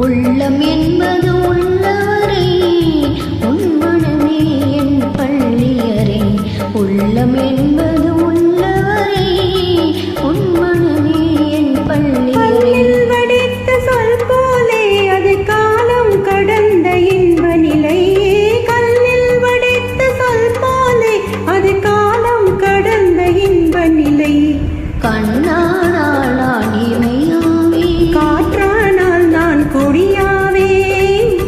உள்ளம் என்பது உள்ளவரே உன் மனமே என் பள்ளியரே. உள்ளம் என்பது உள்ளவரே உன் மனமே என் பள்ளியரே. வடித்த சொல் போலே அது காலம் கடந்த இன்ப நிலை. கல்லில் வடித்த சொல் போலே அது காலம் கடந்த இன்ப நிலை. கண்ணானால் நான் இமையாவே, காற்றானால் நான் கொடியாவே,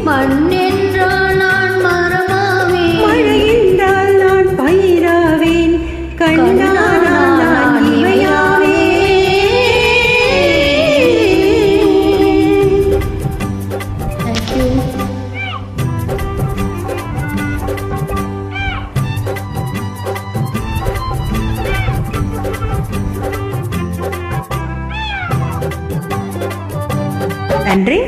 மண்ணென்றால் நான் மரமாவே, மழை என்றால் நான் பயிராவேன். கண்ணானால் நான் இமையாவே. Thank you. நன்றி.